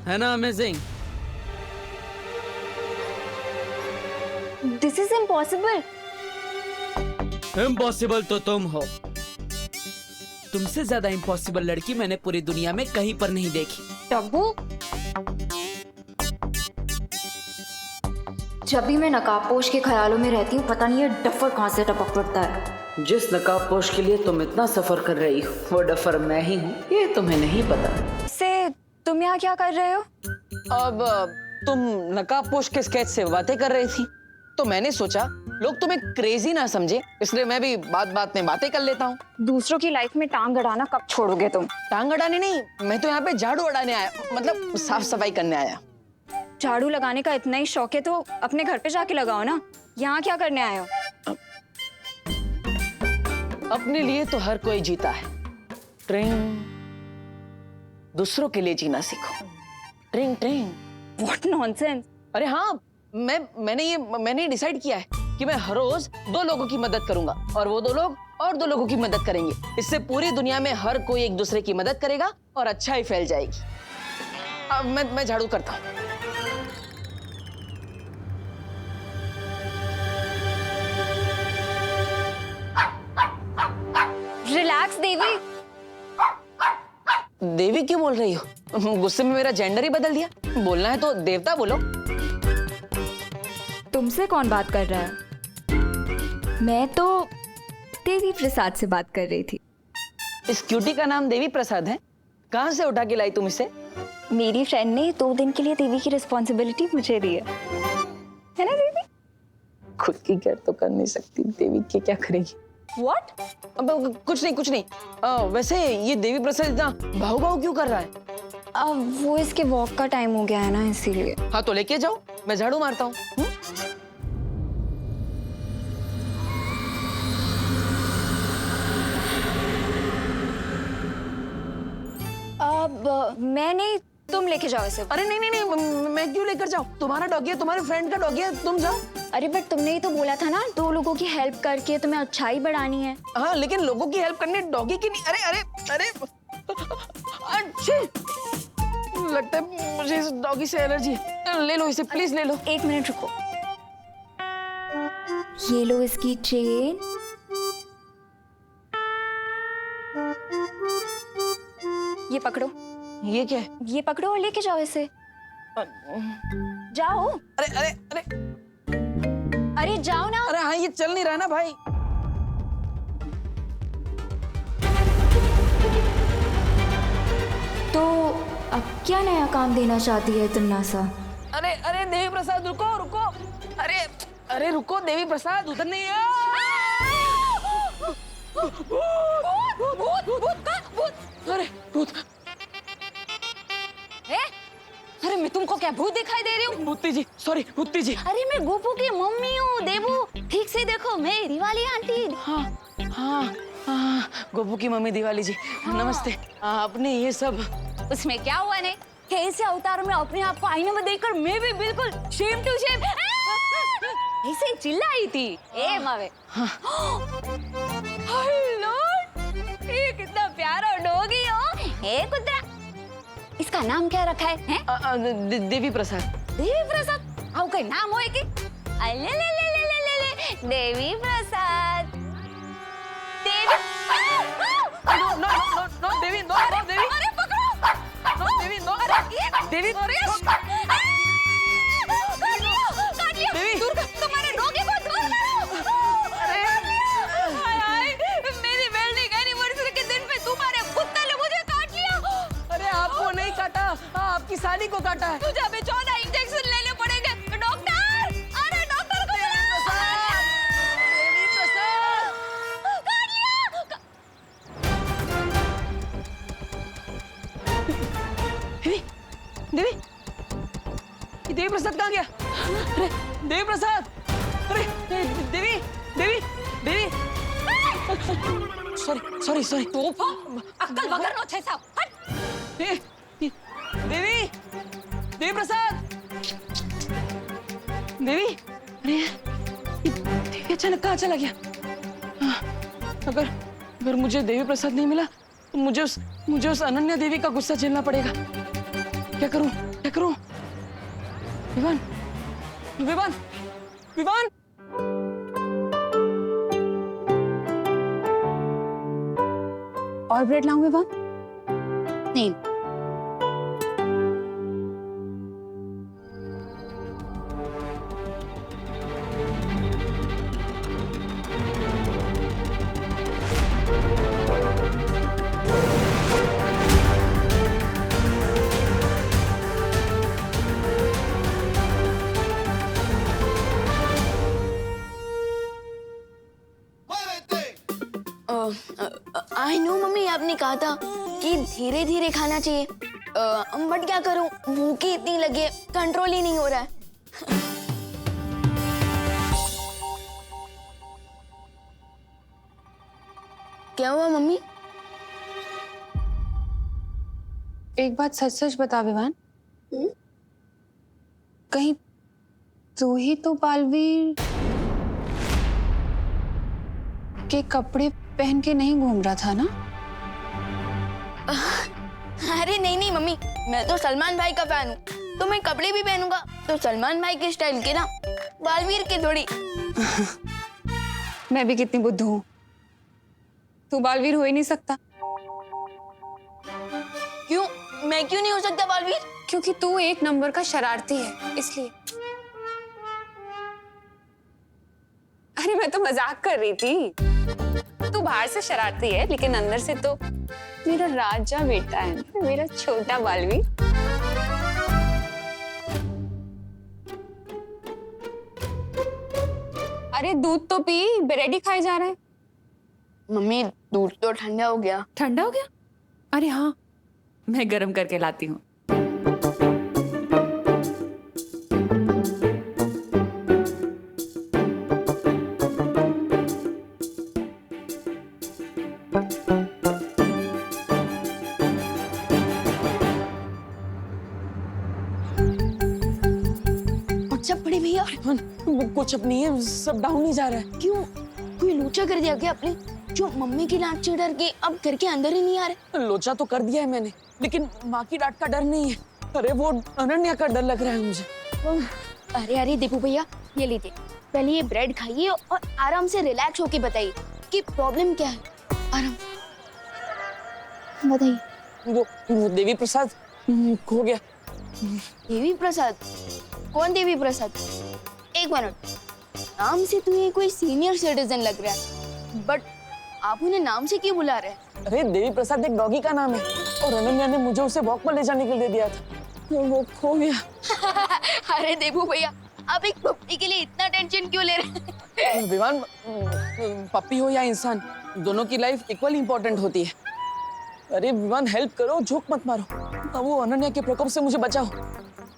है ना amazing? This is impossible. Impossible तो तुम हो। तुमसे ज्यादा इम्पॉसिबल लड़की मैंने पूरी दुनिया में कहीं पर नहीं देखी। टब्बू, जब भी मैं नकाबपोश के ख्यालों में रहती हूँ, पता नहीं ये डफर कहाँ से टपक पड़ता है। जिस नकाबपोश के लिए तुम इतना सफर कर रही हो वो डफर मैं ही हूँ, ये तुम्हें नहीं पता। से तुम यहाँ क्या कर रहे हो? अब तुम नकाबपोश के स्केच से बातें कर रही थी तो मैंने सोचा लोग तुम्हें क्रेजी ना समझे, इसलिए मैं भी बात बात में बातें कर लेता हूँ। दूसरों की लाइफ में टांग अड़ाना कब छोड़ोगे तुम? टांग अड़ाने नहीं, मैं तो यहाँ पे झाड़ू अड़ाने आया, मतलब साफ सफाई करने आया। झाड़ू लगाने का इतना ही शौक है तो अपने घर पे जाके लगाओ ना, यहाँ क्या करने आए हो? अपने लिए तो हर कोई जीता है, ट्रिंग। दूसरों के लिए जीना सीखो, ट्रिंग ट्रिंग। What nonsense. अरे हाँ, मैंने डिसाइड किया है कि मैं हर रोज 2 लोगों की मदद करूंगा और वो 2 लोग और 2 लोगों की मदद करेंगे। इससे पूरी दुनिया में हर कोई एक दूसरे की मदद करेगा और अच्छाई फैल जाएगी। अब मैं झाड़ू करता हूँ। रिलैक्स देवी। देवी क्यों बोल रही हो? गुस्से में मेरा जेंडर ही बदल दिया। बोलना है तो देवता बोलो। तुमसे कौन बात कर रहा है? मैं तो देवी प्रसाद से बात कर रही थी। इस क्यूटी का नाम देवी प्रसाद है? कहाँ से उठा के लाई तुम इसे? मेरी फ्रेंड ने 2 दिन के लिए देवी की रिस्पॉन्सिबिलिटी मुझे दी है ना देवी? खुद की केयर तो कर नहीं सकती, देवी की क्या करेगी? What? अब कुछ नहीं। वैसे ये देवी प्रसाद इतना भाव भाव क्यों कर रहा है? अब वो इसके वॉक का टाइम हो गया है ना, इसीलिए। हाँ तो लेके जाओ, मैं झाड़ू मारता हूँ। अब मैं नहीं, तुम लेके जाओ इसे। अरे नहीं, मैं क्यों लेकर जाऊँ? तुम्हारा डॉगी है, तुम्हारे फ्रेंड का डॉगी है, तुम जाओ। अरे बट तुमने ही तो बोला था ना 2 लोगों की हेल्प करके तुम्हें अच्छाई बढ़ानी है। हाँ लेकिन लोगों की हेल्प करने डॉगी की नहीं। अरे अच्छे लगता है मुझे इस डॉगी से एलर्जी है। ले लो इसे, प्लीज ले लो। 1 मिनट रुको। ये लो इसकी चेन। ये पकड़ो। ये क्या है? ये पकड़ो और लेके जाओ इसे। जाओ। अरे अरे जाओ ना। अरे हाँ, ये चल नहीं रहा ना भाई। तो अब क्या नया काम देना चाहती है तन्नासा? अरे देवी प्रसाद रुको। अरे रुको देवी प्रसाद, उधर नहीं है। अरे भूत। अरे मैं तुमको क्या भूत दिखाई दे रही हूँ? भूती जी, सॉरी भूती जी। अरे मैं गोपू की मम्मी हूँ देवू, ठीक से देखो, मेरी वाली आंटी। हाँ, गोपू की मम्मी दिवाली जी। नमस्ते। आपने ये सब उसमें क्या हुआ ने? कैसे अवतार में अपने आप को आईने में देखकर मैं भी बिल्कुल शेम टू शेम ऐसे चिल्लाई थी। ए मावे। हेलो, ये कितना प्यारा डॉगी हो। ए कुत्ता, इसका नाम क्या रखा है? देवी प्रसाद। देवी प्रसाद? आओ कोई नाम होए कि? अले ले देवी प्रसाद। देवी। नो देवी, नो देवी। अरे पकड़ो। नो देवी, नो देवी। काट लिया। देवी। दूर कर, तुम्हारे डॉगी को दूर करो। हाय, मेरी वेल्डिंग एनिवर्सरी के दिन पे तुम्हारे कुत्ते ने मुझे काट लिया। अरे आपको नहीं काटा, आपकी साली को काटा है। तुझे अभी 14 इंजेक्शन लेने पड़ेंगे। डॉक्टर, अरे डॉक्टर को देवी प्रसाद। काट लिया। देवी, ये देवी प्रसाद कहाँ गया? अरे देवी प्रसाद, अरे देवी। सॉरी। तो अक्कल वगर नो छे साहब। हट। देवी प्रसाद। देवी, अरे ये देवी अचानक कहाँ चला गया? अगर मुझे देवी प्रसाद नहीं मिला तो मुझे उस अनन्या देवी का गुस्सा झेलना पड़ेगा। क्या करूं? क्या करूं? विवान, विवान, विवान! और ब्रेड लाऊं विवान? नहीं। आई नो मम्मी, आपने कहा था कि धीरे धीरे खाना चाहिए, बट क्या करूं, भूख ही इतनी लगी है, कंट्रोल ही नहीं हो रहा है। क्या हुआ मम्मी? एक बात सच सच बता विवान, कहीं तू ही तो बालवीर के कपड़े पहन के नहीं घूम रहा था ना? अरे नहीं नहीं मम्मी, मैं तो सलमान भाई का फैन हूँ, तो मैं कपड़े भी पहनूंगा तो सलमान भाई के स्टाइल के ना, बालवीर के थोड़ी। मैं भी कितनी बुद्धू हूँ, तू बालवीर हो ही नहीं सकता। क्यों? मैं क्यों नहीं हो सकता बालवीर? क्योंकि तू एक नंबर का शरारती है, इसलिए। अरे मैं तो मजाक कर रही थी, तू बाहर से शरारती है लेकिन अंदर से तो मेरा राजा बेटा है, मेरा छोटा बालवीर। अरे दूध तो पी, ब्रेड ही खाए जा रहा है। मम्मी दूध तो ठंडा हो गया। ठंडा हो गया? अरे हाँ, मैं गर्म करके लाती हूँ। सब बड़े भैया, कुछ अब नहीं है, सब डाउन ही जा रहा है। क्यों? कोई लोचा कर दिया क्या आपने, जो मम्मी की डांट से डर के अब घर के अंदर ही नहीं आ रहे? लोचा तो कर दिया है मैंने, लेकिन माँ की डांट का डर नहीं है। अरे वो अनन्या का डर लग रहा है मुझे। अरे अरे देखो भैया, ये लीजिए, पहले ये ब्रेड खाइए और आराम से रिलैक्स होके बताइए कि प्रॉब्लम क्या है। आराम बताइए। वो देवी प्रसाद खो गया। देवी प्रसाद? कौन देवी प्रसाद? एक मिनट, नाम से तो ये कोई सीनियर सिटीजन लग रहा है, बट आप उन्हें नाम से क्यों बुला रहे हैं? अरे देवी प्रसाद एक डॉगी का नाम है, और अनन्या ने मुझे उसे वॉक पर ले जाने के लिए दिया था, तो वो खो गया। अरे देवू भैया, आप एक पप्पी के लिए इतना टेंशन क्यों ले रहे हैं? विवान, पप्पी हो या इंसान, दोनों की लाइफ इक्वली इम्पोर्टेंट होती है। अरे विवान, हेल्प करो, झोंक मत मारो, अब वो अनन्या के प्रकोप से मुझे बचाओ।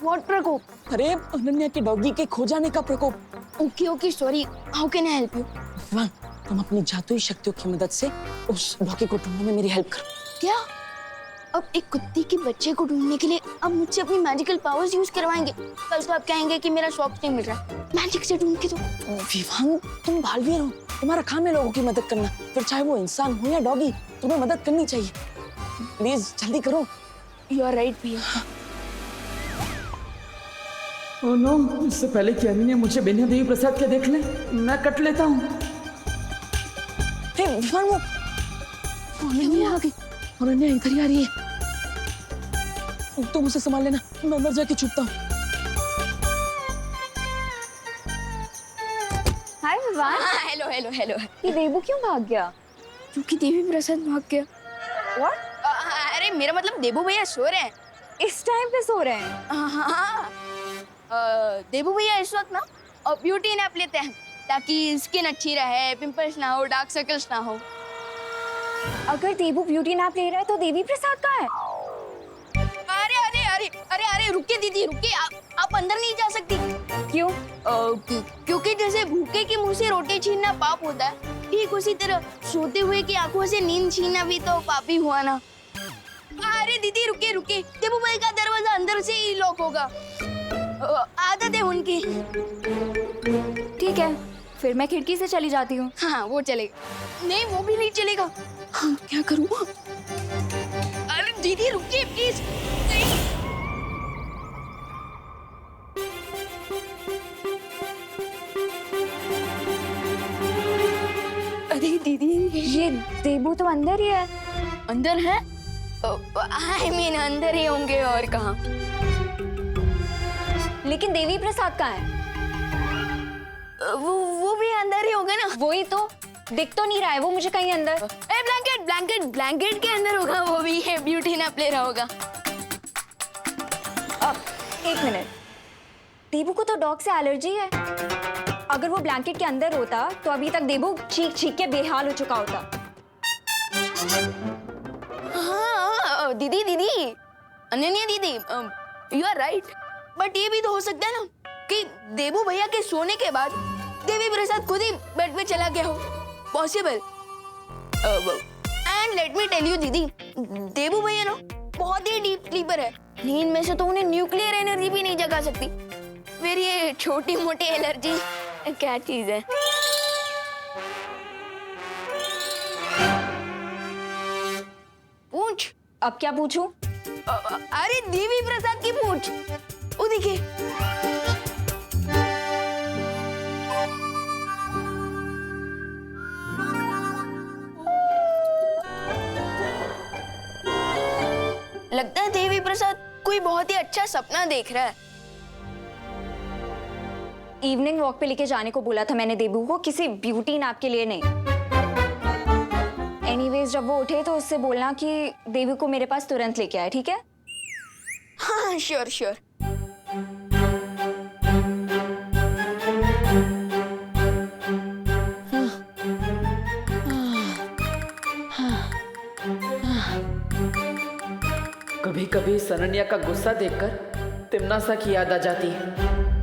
व्हाट प्रकोप? अरे अनन्या के डॉगी के खो जाने का प्रकोप। Okay okay, sorry, how can I help you? Vivaan, तुम अपनी जादुई शक्तियों की मदद से उस डॉगी को ढूंढने में मेरी हेल्प करो। क्या? अब एक कुत्ते के बच्चे को ढूंढने के लिए अब मुझसे अपनी मैजिकल पावर्स यूज करवाएंगे? कल तो आप कहेंगे कि मेरा शॉप नहीं मिल रहा, मैजिक से ढूंढ के दो। विवान, तुम बालवीर हो, तुम्हारा काम है लोगों की मदद करना, फिर चाहे वो इंसान हो या डॉगी, तुम्हें मदद करनी चाहिए। प्लीज जल्दी करो। यू आर राइट भैया। ओह नो, इससे पहले कि अभी ने मुझे बिना देवी प्रसाद के देख ले, मैं कट लेता हूँ। हे विवान, वो अनन्या आ गई, अनन्या इधर ही आ रही है। तुम उसे संभाल लेना, मैं अंदर जाके छुपता हूँ। Hi Vivaan. Hello hello hello. ये देवू क्यों भाग गया? क्योंकि देवी प्रसाद भाग गया। What? अरे मेरा मतलब देवू भैया सो रहे हैं। इस टाइम पे सो रहे हैं? हाँ, देवू भैया इस वक्त ना ब्यूटी नैप लेते हैं ताकि स्किन अच्छी रहे, पिंपल्स ना हो, डार्क सर्कल्स ना हो। अगर देवू ब्यूटी नैप ले रहा है तो देवी प्रसाद कहाँ है? अरे अरे अरे अरे अरे रुकिए दीदी, रुकिए, आप अंदर नहीं जा सकती। क्यों? क्योंकि जैसे भूखे के मुंह से रोटी छीनना पाप होता है, ठीक उसी तरह सोते हुए की आंखों से नींद छीनना भी तो पाप ही हुआ ना। अरे दीदी रुकिए रुकिए, देवू भाई का दरवाजा अंदर से ही लॉक होगा, आदत है उनकी। ठीक है, फिर मैं खिड़की से चली जाती हूँ। हाँ वो चलेगा। नहीं वो भी नहीं चलेगा। हाँ क्या करूँ? अरे दीदी रुकिए प्लीज। नहीं अरे दीदी ये देबू तो अंदर ही है। अंदर है? आई मीन अंदर ही होंगे और कहाँ। लेकिन देवी प्रसाद कहाँ है? वो भी अंदर ही होगा ना। वही तो, दिख तो नहीं रहा है वो मुझे कहीं अंदर। ब्लैंकेट ब्लैंकेट ब्लैंकेट के अंदर होगा, वो भी है ब्यूटी ना प्ले रहा होगा। एक मिनट, देबू को तो डॉग से एलर्जी है। अगर वो ब्लैंकेट के अंदर होता तो अभी तक देबू चीख चीख के बेहाल हो चुका होता। हाँ दीदी दीदी, अनन्या दीदी, यू आर राइट। बट ये भी तो हो सकता है ना कि देबू भैया के सोने के बाद देवी प्रसाद खुद ही बेड पे चला गया हो। Possible. And let me tell you दीदी, देबू भैया ना बहुत ही डीप स्लीपर है। नींद में से तो उन्हें न्यूक्लियर एनर्जी भी नहीं जगा सकती। फिर ये छोटी मोटी एलर्जी क्या चीज है? पूछ। अब क्या पूछूं? अरे देवी प्रसाद की पूछ। वो देखिए। लगता है देवी प्रसाद कोई बहुत ही अच्छा सपना देख रहा है। इवनिंग वॉक पे लेके जाने को बोला था मैंने देबू को, किसी ब्यूटी नैप के लिए नहीं। एनीवेज जब वो उठे तो उससे बोलना कि देबू को मेरे पास तुरंत लेके आए, ठीक है? हाँ श्योर श्योर। कभी कभी सनन्या का गुस्सा देखकर तिमना सा की याद आ जाती है।